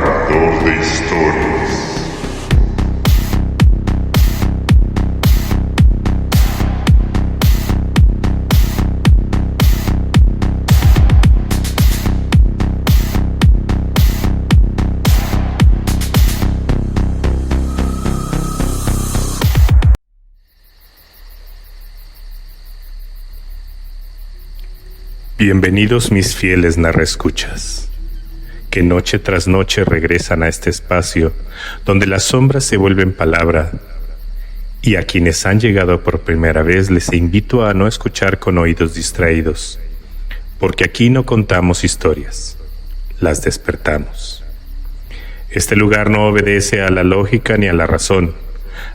Narrador de historias. Bienvenidos mis fieles narraescuchas, que noche tras noche regresan a este espacio donde las sombras se vuelven palabra, y a quienes han llegado por primera vez les invito a no escuchar con oídos distraídos, porque aquí no contamos historias, las despertamos. Este lugar no obedece a la lógica ni a la razón.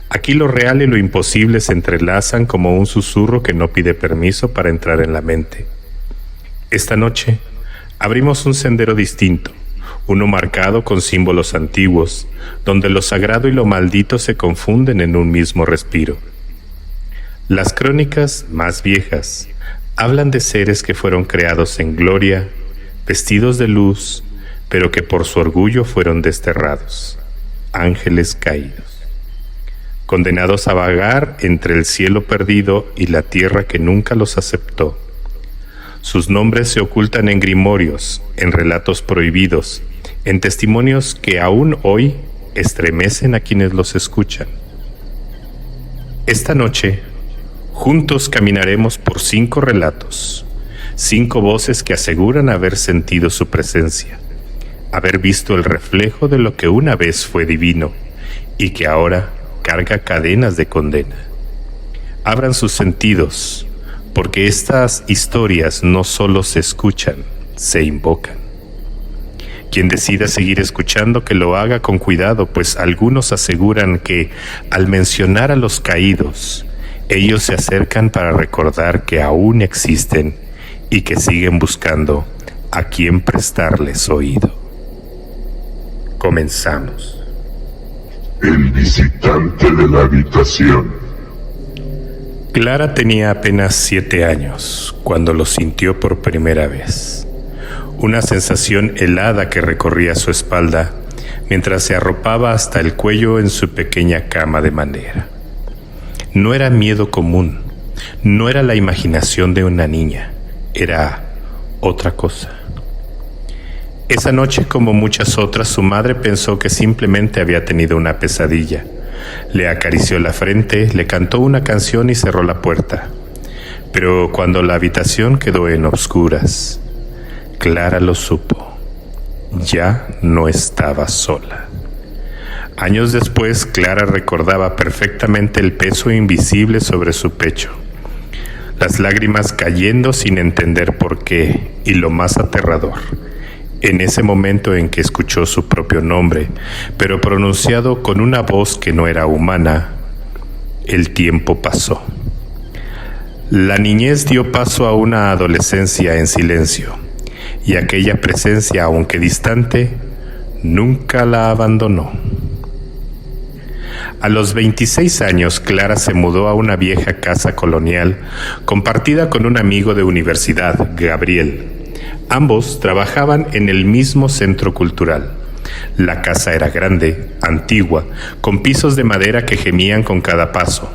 Aquí lo real y lo imposible se entrelazan como un susurro que no pide permiso para entrar en la mente. Esta noche abrimos un sendero distinto, uno marcado con símbolos antiguos, donde lo sagrado y lo maldito se confunden en un mismo respiro. Las crónicas más viejas hablan de seres que fueron creados en gloria, vestidos de luz, pero que por su orgullo fueron desterrados, ángeles caídos, condenados a vagar entre el cielo perdido y la tierra que nunca los aceptó. Sus nombres se ocultan en grimorios, en relatos prohibidos, en testimonios que aún hoy estremecen a quienes los escuchan. Esta noche, juntos caminaremos por 5 relatos, 5 voces que aseguran haber sentido su presencia, haber visto el reflejo de lo que una vez fue divino y que ahora carga cadenas de condena. Abran sus sentidos, porque estas historias no solo se escuchan, se invocan. Quien decida seguir escuchando, que lo haga con cuidado, pues algunos aseguran que, al mencionar a los caídos, ellos se acercan para recordar que aún existen y que siguen buscando a quien prestarles oído. Comenzamos. El visitante de la habitación. Clara tenía apenas 7 años cuando lo sintió por primera vez. Una sensación helada que recorría su espalda mientras se arropaba hasta el cuello en su pequeña cama de madera. No era miedo común, no era la imaginación de una niña, era otra cosa. Esa noche, como muchas otras, su madre pensó que simplemente había tenido una pesadilla. Le acarició la frente, le cantó una canción y cerró la puerta. Pero cuando la habitación quedó en obscuras, Clara lo supo. Ya no estaba sola. Años después, Clara recordaba perfectamente el peso invisible sobre su pecho, las lágrimas cayendo sin entender por qué, y lo más aterrador, en ese momento en que escuchó su propio nombre, pero pronunciado con una voz que no era humana, el tiempo pasó. La niñez dio paso a una adolescencia en silencio, y aquella presencia, aunque distante, nunca la abandonó. A los 26 años, Clara se mudó a una vieja casa colonial compartida con un amigo de universidad, Gabriel. Ambos trabajaban en el mismo centro cultural. La casa era grande, antigua, con pisos de madera que gemían con cada paso,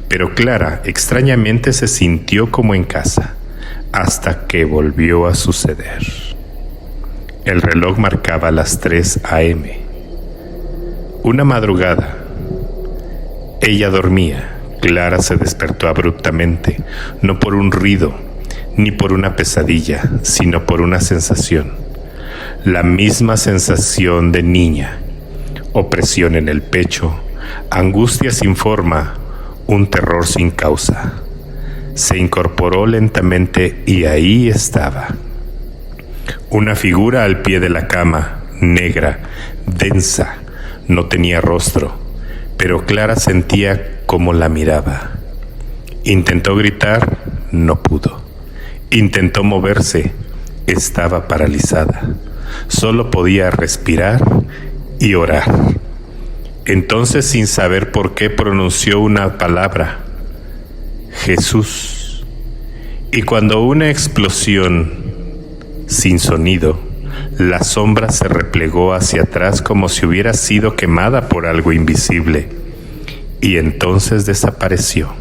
pero Clara extrañamente se sintió como en casa, hasta que volvió a suceder. El reloj marcaba las 3 a.m. Una madrugada. Ella dormía. Clara se despertó abruptamente, no por un ruido, ni por una pesadilla, sino por una sensación. La misma sensación de niña. Opresión en el pecho, angustia sin forma, un terror sin causa. Se incorporó lentamente y ahí estaba. Una figura al pie de la cama, negra, densa, no tenía rostro, pero Clara sentía cómo la miraba. Intentó gritar, no pudo. Intentó moverse, estaba paralizada. Solo podía respirar y orar. Entonces, sin saber por qué, pronunció una palabra: Jesús. Y cuando una explosión sin sonido La sombra se replegó hacia atrás como si hubiera sido quemada por algo invisible, y entonces desapareció.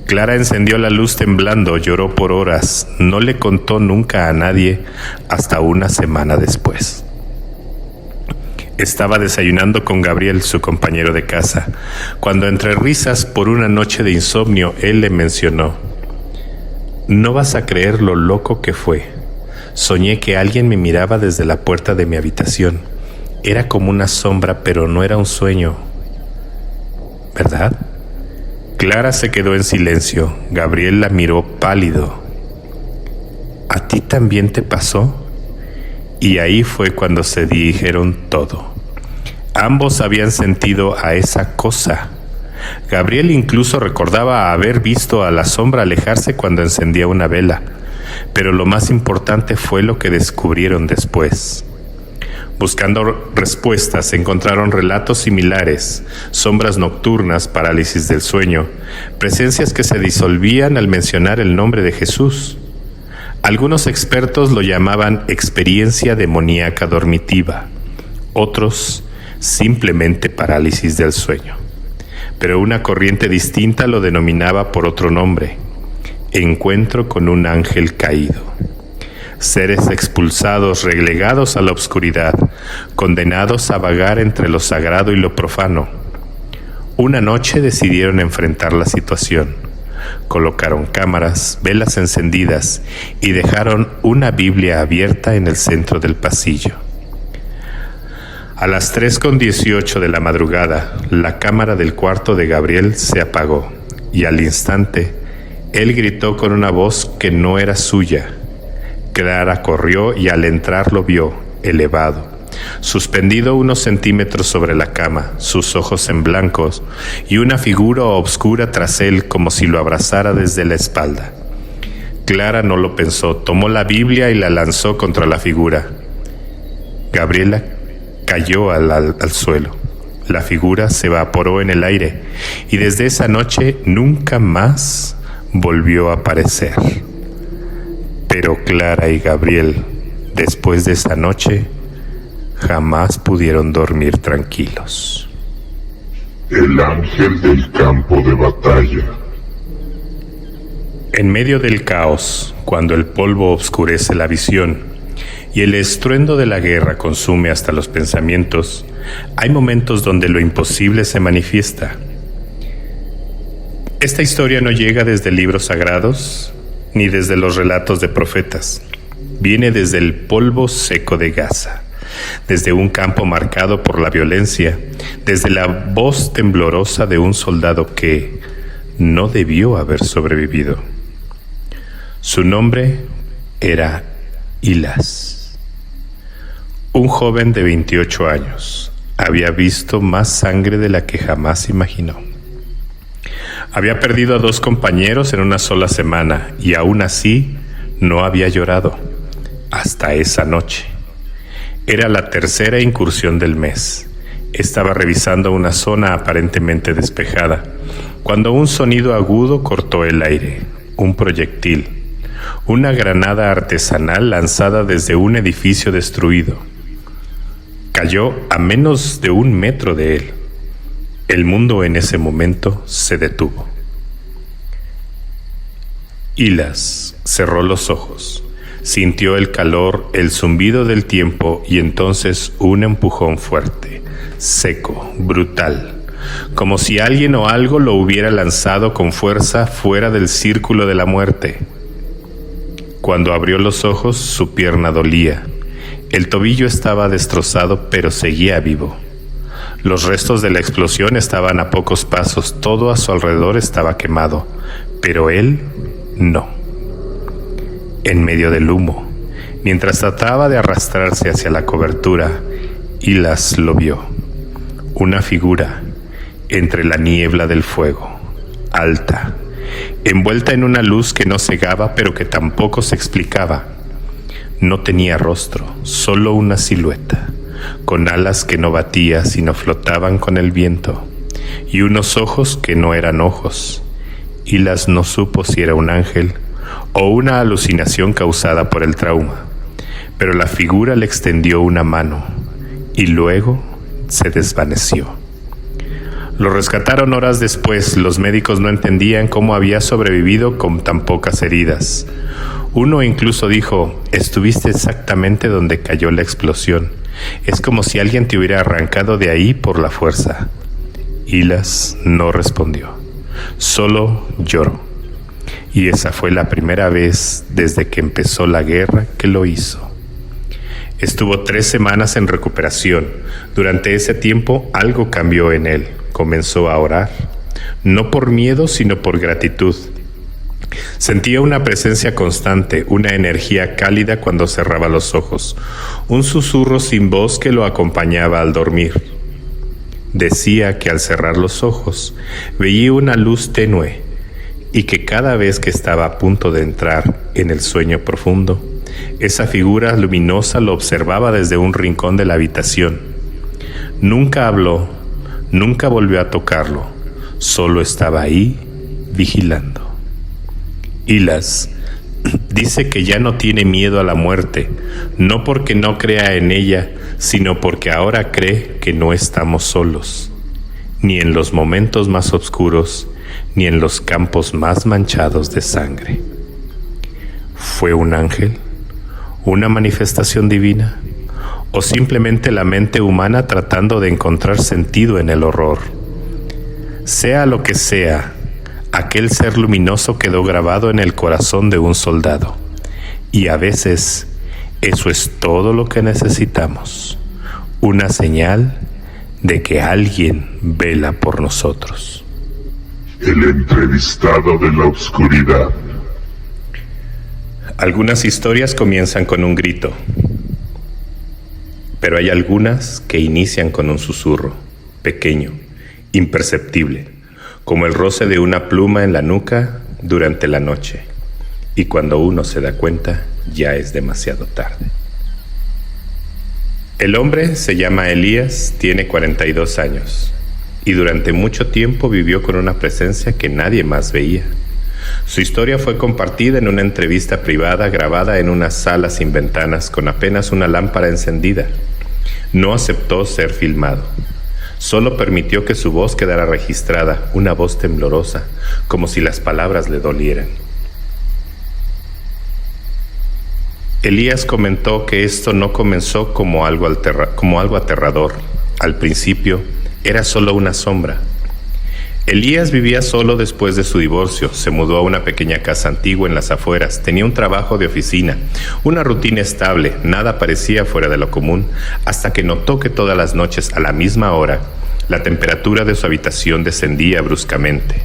Clara encendió la luz temblando, lloró por horas, no le contó nunca a nadie hasta una semana después. Estaba desayunando con Gabriel, su compañero de casa, cuando entre risas por una noche de insomnio él le mencionó: «No vas a creer lo loco que fue. Soñé que alguien me miraba desde la puerta de mi habitación. Era como una sombra, pero no era un sueño. ¿Verdad?». Clara se quedó en silencio. Gabriel la miró pálido. «¿A ti también te pasó?». Y ahí fue cuando se dijeron todo. Ambos habían sentido a esa cosa. Gabriel incluso recordaba haber visto a la sombra alejarse cuando encendía una vela. Pero lo más importante fue lo que descubrieron después. Buscando respuestas, encontraron relatos similares: sombras nocturnas, parálisis del sueño, presencias que se disolvían al mencionar el nombre de Jesús. Algunos expertos lo llamaban experiencia demoníaca dormitiva, otros simplemente parálisis del sueño. Pero una corriente distinta lo denominaba por otro nombre: encuentro con un ángel caído. Seres expulsados, relegados a la oscuridad, condenados a vagar entre lo sagrado y lo profano. Una noche decidieron enfrentar la situación. Colocaron cámaras, velas encendidas y dejaron una Biblia abierta en el centro del pasillo. A las 3:18 de la madrugada, la cámara del cuarto de Gabriel se apagó y al instante, él gritó con una voz que no era suya. Clara corrió y al entrar lo vio, elevado, suspendido unos centímetros sobre la cama, sus ojos en blancos y una figura oscura tras él como si lo abrazara desde la espalda. Clara no lo pensó, tomó la Biblia y la lanzó contra la figura. Gabriela cayó al suelo. La figura se evaporó en el aire y desde esa noche nunca más volvió a aparecer. Pero Clara y Gabriel, después de esa noche, jamás pudieron dormir tranquilos. El ángel del campo de batalla. En medio del caos, cuando el polvo obscurece la visión y el estruendo de la guerra consume hasta los pensamientos, hay momentos donde lo imposible se manifiesta. Esta historia no llega desde libros sagrados ni desde los relatos de profetas. Viene desde el polvo seco de Gaza, desde un campo marcado por la violencia, desde la voz temblorosa de un soldado que no debió haber sobrevivido. Su nombre era Hilas. Un joven de 28 años. Había visto más sangre de la que jamás imaginó. Había perdido a 2 compañeros en una sola semana y aún así no había llorado hasta esa noche. Era la 3ª incursión del mes. Estaba revisando una zona aparentemente despejada cuando un sonido agudo cortó el aire. Un proyectil, una granada artesanal lanzada desde un edificio destruido. Cayó a menos de 1 metro de él. El mundo en ese momento se detuvo. Hilas cerró los ojos, sintió el calor, el zumbido del tiempo y entonces un empujón fuerte, seco, brutal, como si alguien o algo lo hubiera lanzado con fuerza fuera del círculo de la muerte. Cuando abrió los ojos, su pierna dolía. El tobillo estaba destrozado, pero seguía vivo. Los restos de la explosión estaban a pocos pasos, todo a su alrededor estaba quemado, pero él no. En medio del humo, mientras trataba de arrastrarse hacia la cobertura, Hilas lo vio. Una figura entre la niebla del fuego, alta, envuelta en una luz que no cegaba, pero que tampoco se explicaba. No tenía rostro, solo una silueta, con alas que no batía sino flotaban con el viento, y unos ojos que no eran ojos. Hilas no supo si era un ángel o una alucinación causada por el trauma, pero la figura le extendió una mano y luego se desvaneció. Lo rescataron horas después. Los médicos no entendían cómo había sobrevivido con tan pocas heridas. Uno incluso dijo: estuviste exactamente donde cayó la explosión. Es como si alguien te hubiera arrancado de ahí por la fuerza. Hilas no respondió, solo lloró. Y esa fue la primera vez desde que empezó la guerra que lo hizo. Estuvo 3 semanas en recuperación. Durante ese tiempo algo cambió en él. Comenzó a orar, no por miedo, sino por gratitud. Sentía una presencia constante, una energía cálida cuando cerraba los ojos, un susurro sin voz que lo acompañaba al dormir. Decía que al cerrar los ojos veía una luz tenue y que cada vez que estaba a punto de entrar en el sueño profundo, esa figura luminosa lo observaba desde un rincón de la habitación. Nunca habló, nunca volvió a tocarlo, solo estaba ahí vigilando. Hilas dice que ya no tiene miedo a la muerte, no porque no crea en ella, sino porque ahora cree que no estamos solos, ni en los momentos más oscuros, ni en los campos más manchados de sangre. ¿Fue un ángel? ¿Una manifestación divina? ¿O simplemente la mente humana tratando de encontrar sentido en el horror? Sea lo que sea, aquel ser luminoso quedó grabado en el corazón de un soldado. Y a veces eso es todo lo que necesitamos, una señal de que alguien vela por nosotros. El entrevistado de la oscuridad. Algunas historias comienzan con un grito, pero hay algunas que inician con un susurro, pequeño, imperceptible, como el roce de una pluma en la nuca durante la noche, y cuando uno se da cuenta, ya es demasiado tarde. El hombre se llama Elías, tiene 42 años, y durante mucho tiempo vivió con una presencia que nadie más veía. Su historia fue compartida en una entrevista privada grabada en una sala sin ventanas con apenas una lámpara encendida. No aceptó ser filmado. Solo permitió que su voz quedara registrada, una voz temblorosa, como si las palabras le dolieran. Elías comentó que esto no comenzó como algo aterrador. Al principio, era solo una sombra. Elías vivía solo después de su divorcio. Se mudó a una pequeña casa antigua en las afueras. Tenía un trabajo de oficina, una rutina estable. Nada parecía fuera de lo común, hasta que notó que todas las noches a la misma hora, la temperatura de su habitación descendía bruscamente.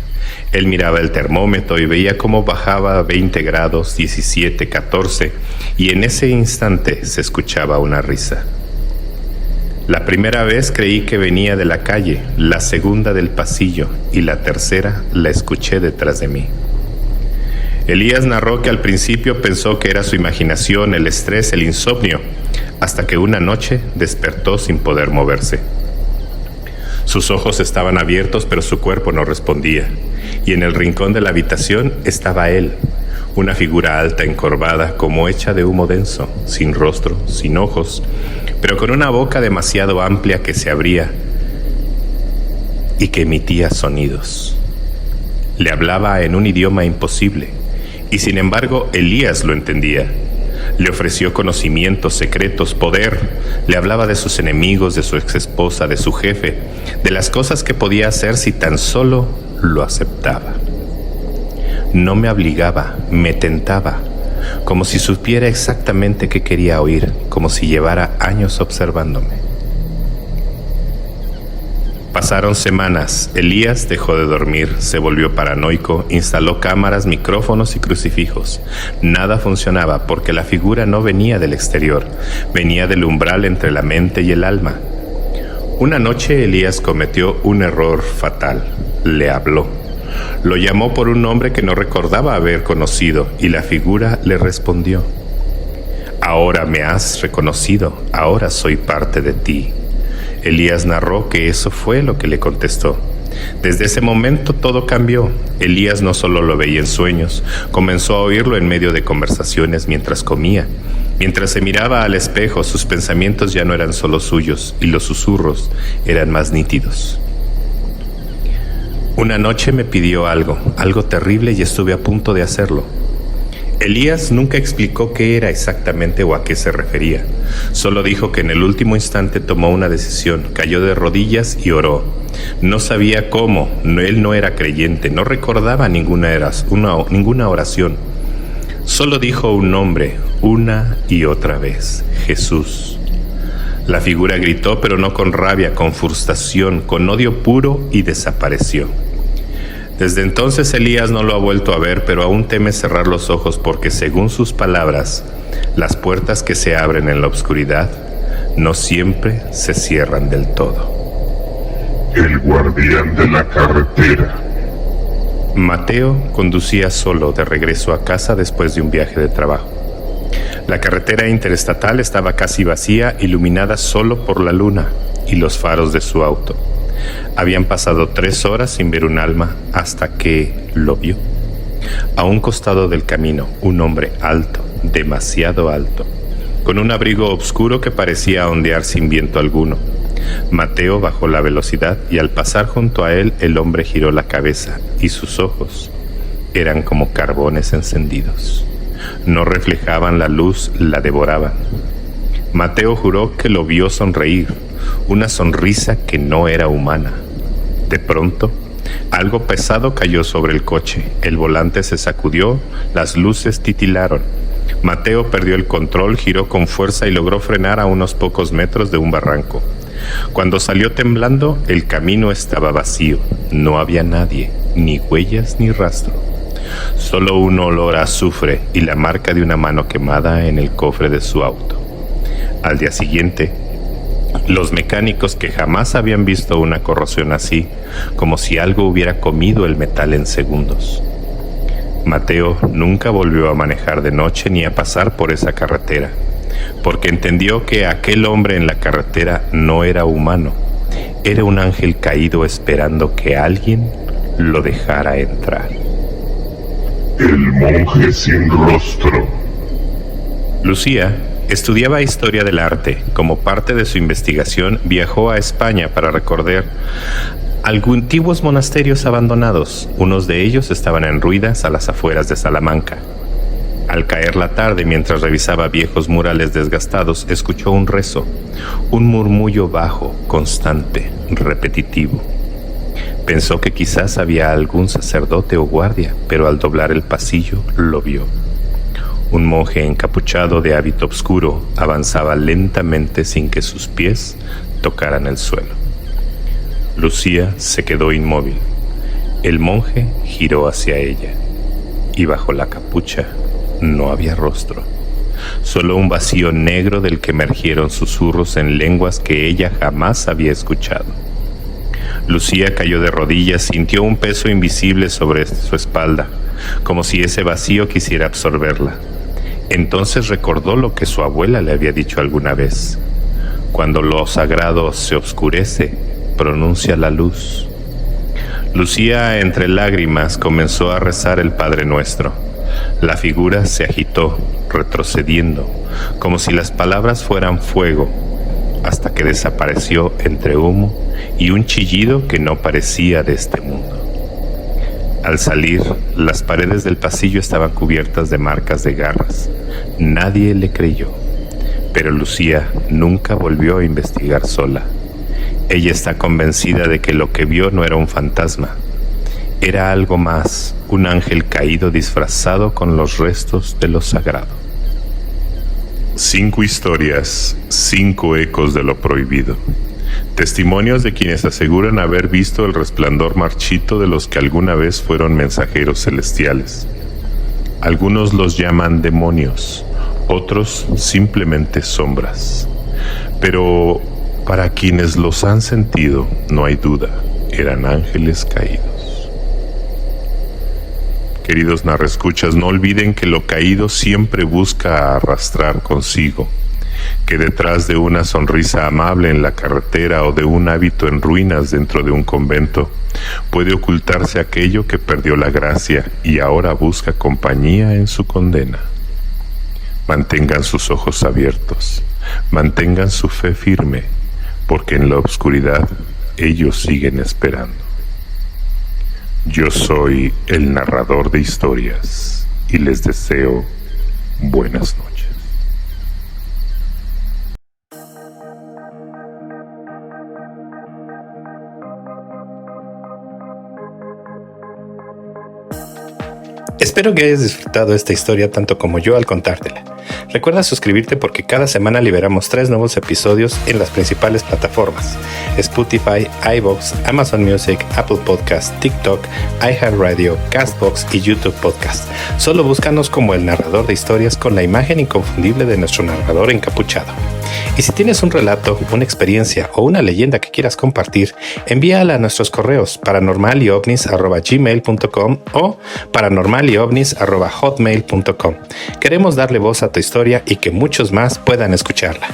Él miraba el termómetro y veía cómo bajaba a 20 grados, 17, 14, y en ese instante se escuchaba una risa. La primera vez creí que venía de la calle, la segunda del pasillo y la tercera la escuché detrás de mí. Elías narró que al principio pensó que era su imaginación, el estrés, el insomnio, hasta que una noche despertó sin poder moverse. Sus ojos estaban abiertos, pero su cuerpo no respondía, y en el rincón de la habitación estaba él, una figura alta, encorvada, como hecha de humo denso, sin rostro, sin ojos, pero con una boca demasiado amplia que se abría y que emitía sonidos. Le hablaba en un idioma imposible, y sin embargo Elías lo entendía. Le ofreció conocimientos secretos, poder. Le hablaba de sus enemigos, de su exesposa, de su jefe, de las cosas que podía hacer si tan solo lo aceptaba. No me obligaba, me tentaba, como si supiera exactamente qué quería oír, como si llevara años observándome. Pasaron semanas. Elías dejó de dormir, se volvió paranoico, instaló cámaras, micrófonos y crucifijos. Nada funcionaba porque la figura no venía del exterior, venía del umbral entre la mente y el alma. Una noche Elías cometió un error fatal. Le habló. Lo llamó por un nombre que no recordaba haber conocido y la figura le respondió: «Ahora me has reconocido, ahora soy parte de ti». Elías narró que eso fue lo que le contestó. Desde ese momento todo cambió. Elías no solo lo veía en sueños, comenzó a oírlo en medio de conversaciones mientras comía. Mientras se miraba al espejo, sus pensamientos ya no eran solo suyos y los susurros eran más nítidos. Una noche me pidió algo terrible y estuve a punto de hacerlo. Elías nunca explicó qué era exactamente o a qué se refería. Solo dijo que en el último instante tomó una decisión, cayó de rodillas y oró. No sabía cómo, él no era creyente, no recordaba ninguna oración. Solo dijo un nombre, una y otra vez, Jesús. La figura gritó, pero no con rabia, con frustración, con odio puro, y desapareció. Desde entonces Elías no lo ha vuelto a ver, pero aún teme cerrar los ojos porque, según sus palabras, las puertas que se abren en la oscuridad no siempre se cierran del todo. El guardián de la carretera. Mateo conducía solo de regreso a casa después de un viaje de trabajo. La carretera interestatal estaba casi vacía, iluminada solo por la luna y los faros de su auto. Habían pasado 3 horas sin ver un alma hasta que lo vio. A un costado del camino, un hombre alto, demasiado alto, con un abrigo oscuro que parecía ondear sin viento alguno. Mateo bajó la velocidad y al pasar junto a él, el hombre giró la cabeza y sus ojos eran como carbones encendidos. No reflejaban la luz, la devoraban. Mateo juró que lo vio sonreír, una sonrisa que no era humana. De pronto, algo pesado cayó sobre el coche, el volante se sacudió, las luces titilaron. Mateo perdió el control, giró con fuerza y logró frenar a unos pocos metros de un barranco. Cuando salió temblando, el camino estaba vacío, no había nadie, ni huellas ni rastro. Solo un olor a azufre y la marca de una mano quemada en el cofre de su auto. Al día siguiente, los mecánicos, que jamás habían visto una corrosión así, como si algo hubiera comido el metal en segundos. Mateo nunca volvió a manejar de noche ni a pasar por esa carretera, porque entendió que aquel hombre en la carretera no era humano, era un ángel caído esperando que alguien lo dejara entrar. El monje sin rostro. Lucía estudiaba historia del arte. Como parte de su investigación, viajó a España para recorrer antiguos monasterios abandonados. Unos de ellos estaban en ruinas a las afueras de Salamanca. Al caer la tarde, mientras revisaba viejos murales desgastados, escuchó un rezo, un murmullo bajo, constante, repetitivo. Pensó que quizás había algún sacerdote o guardia, pero al doblar el pasillo lo vio. Un monje encapuchado de hábito oscuro avanzaba lentamente sin que sus pies tocaran el suelo. Lucía se quedó inmóvil. El monje giró hacia ella y bajo la capucha no había rostro, solo un vacío negro del que emergieron susurros en lenguas que ella jamás había escuchado. Lucía cayó de rodillas, sintió un peso invisible sobre su espalda, como si ese vacío quisiera absorberla. Entonces recordó lo que su abuela le había dicho alguna vez: cuando lo sagrado se oscurece, pronuncia la luz. Lucía, entre lágrimas, comenzó a rezar el Padre Nuestro. La figura se agitó, retrocediendo, como si las palabras fueran fuego, hasta que desapareció entre humo y un chillido que no parecía de este mundo. Al salir, las paredes del pasillo estaban cubiertas de marcas de garras. Nadie le creyó, pero Lucía nunca volvió a investigar sola. Ella está convencida de que lo que vio no era un fantasma, era algo más, un ángel caído disfrazado con los restos de lo sagrado. 5 historias, 5 ecos de lo prohibido. Testimonios de quienes aseguran haber visto el resplandor marchito de los que alguna vez fueron mensajeros celestiales. Algunos los llaman demonios, otros simplemente sombras. Pero para quienes los han sentido, no hay duda, eran ángeles caídos. Queridos narraescuchas, no olviden que lo caído siempre busca arrastrar consigo que detrás de una sonrisa amable en la carretera o de un hábito en ruinas dentro de un convento puede ocultarse aquello que perdió la gracia y ahora busca compañía en su condena. Mantengan sus ojos abiertos, mantengan su fe firme, porque en la oscuridad ellos siguen esperando. Yo soy el narrador de historias y les deseo buenas noches. Espero que hayas disfrutado esta historia tanto como yo al contártela. Recuerda suscribirte porque cada semana liberamos 3 nuevos episodios en las principales plataformas: Spotify, iVoox, Amazon Music, Apple Podcast, TikTok, iHeartRadio, Castbox y YouTube Podcast. Solo búscanos como el narrador de historias con la imagen inconfundible de nuestro narrador encapuchado. Y si tienes un relato, una experiencia o una leyenda que quieras compartir, envíala a nuestros correos paranormalyovnis@gmail.com o paranormalyovnis@hotmail.com. Queremos darle voz a tu historia y que muchos más puedan escucharla.